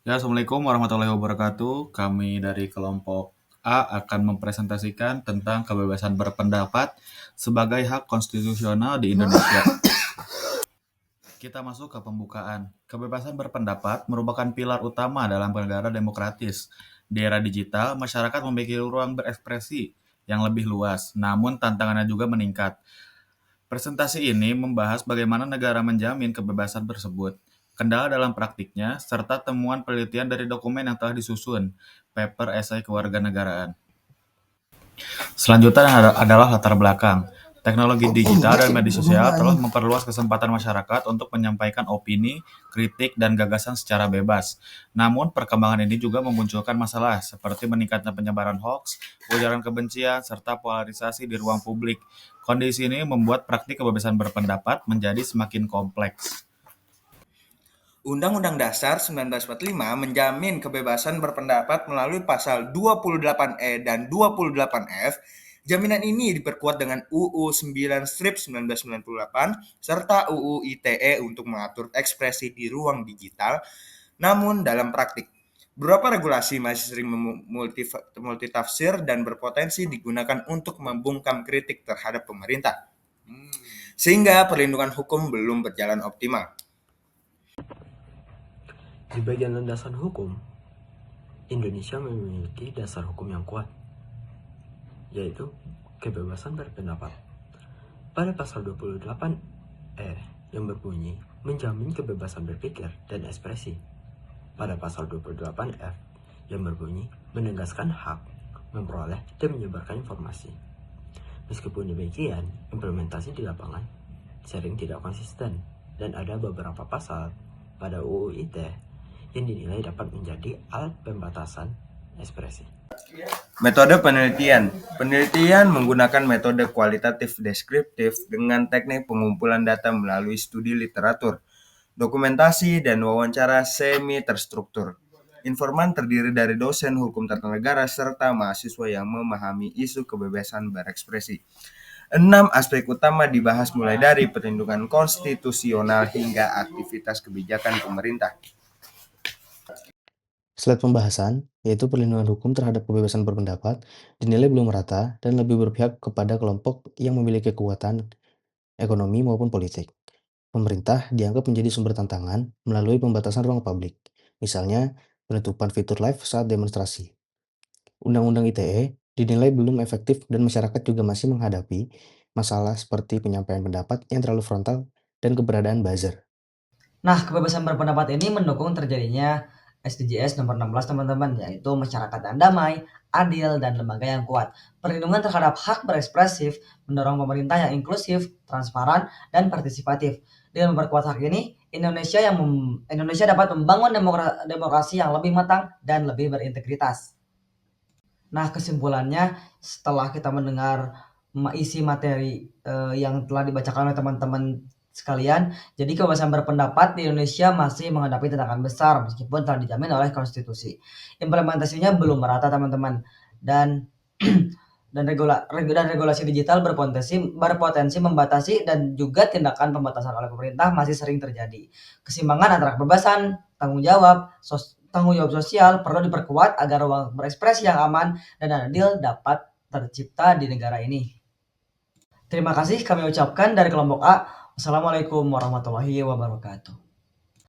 Ya, Assalamualaikum warahmatullahi wabarakatuh. Kami dari kelompok A akan mempresentasikan tentang kebebasan berpendapat sebagai hak konstitusional di Indonesia. Kita masuk ke pembukaan. Kebebasan berpendapat merupakan pilar utama dalam negara demokratis. Di era digital, masyarakat memiliki ruang berekspresi yang lebih luas, namun tantangannya juga meningkat. Presentasi ini membahas bagaimana negara menjamin kebebasan tersebut, kendala dalam praktiknya, serta temuan penelitian dari dokumen yang telah disusun, paper esai kewarganegaraan. Selanjutnya adalah latar belakang. Teknologi digital dan media sosial telah memperluas kesempatan masyarakat untuk menyampaikan opini, kritik, dan gagasan secara bebas. Namun, perkembangan ini juga memunculkan masalah seperti meningkatnya penyebaran hoax, ujaran kebencian, serta polarisasi di ruang publik. Kondisi ini membuat praktik kebebasan berpendapat menjadi semakin kompleks. Undang-Undang Dasar 1945 menjamin kebebasan berpendapat melalui pasal 28E dan 28F. Jaminan ini diperkuat dengan UU 9/1998 serta UU ITE untuk mengatur ekspresi di ruang digital. Namun dalam praktik, beberapa regulasi masih sering multitafsir dan berpotensi digunakan untuk membungkam kritik terhadap pemerintah, sehingga perlindungan hukum belum berjalan optimal. Di bagian landasan hukum, Indonesia memiliki dasar hukum yang kuat, yaitu kebebasan berpendapat. Pada pasal 28E yang berbunyi menjamin kebebasan berpikir dan ekspresi. Pada pasal 28F yang berbunyi menegaskan hak memperoleh dan menyebarkan informasi. Meskipun demikian, implementasi di lapangan sering tidak konsisten dan ada beberapa pasal pada UU ITE yang dinilai dapat menjadi alat pembatasan ekspresi. Metode penelitian. Penelitian menggunakan metode kualitatif deskriptif dengan teknik pengumpulan data melalui studi literatur, dokumentasi, dan wawancara semi terstruktur. Informan terdiri dari dosen hukum tata negara serta mahasiswa yang memahami isu kebebasan berekspresi. 6 aspek utama dibahas mulai dari perlindungan konstitusional hingga aktivitas kebijakan pemerintah. Slide pembahasan, yaitu perlindungan hukum terhadap kebebasan berpendapat, dinilai belum merata dan lebih berpihak kepada kelompok yang memiliki kekuatan ekonomi maupun politik. Pemerintah dianggap menjadi sumber tantangan melalui pembatasan ruang publik, misalnya penutupan fitur live saat demonstrasi. Undang-Undang ITE dinilai belum efektif dan masyarakat juga masih menghadapi masalah seperti penyampaian pendapat yang terlalu frontal dan keberadaan buzzer. Nah, kebebasan berpendapat ini mendukung terjadinya SDGs nomor 16 teman-teman, yaitu masyarakat yang damai, adil, dan lembaga yang kuat. Perlindungan terhadap hak berekspresif mendorong pemerintah yang inklusif, transparan, dan partisipatif. Dengan memperkuat hak ini, Indonesia dapat membangun demokrasi yang lebih matang dan lebih berintegritas. Nah, kesimpulannya setelah kita mendengar isi materi yang telah dibacakan oleh teman-teman sekalian, jadi kebebasan berpendapat di Indonesia masih menghadapi tantangan besar meskipun telah dijamin oleh konstitusi. Implementasinya belum merata, teman-teman, dan dan regulasi digital berpotensi membatasi dan juga tindakan pembatasan oleh pemerintah masih sering terjadi. Keseimbangan antara kebebasan, tanggung jawab sosial perlu diperkuat agar ruang berekspresi yang aman dan adil dapat tercipta di negara ini. Terima kasih kami ucapkan dari kelompok A. Wassalamualaikum warahmatullahi wabarakatuh.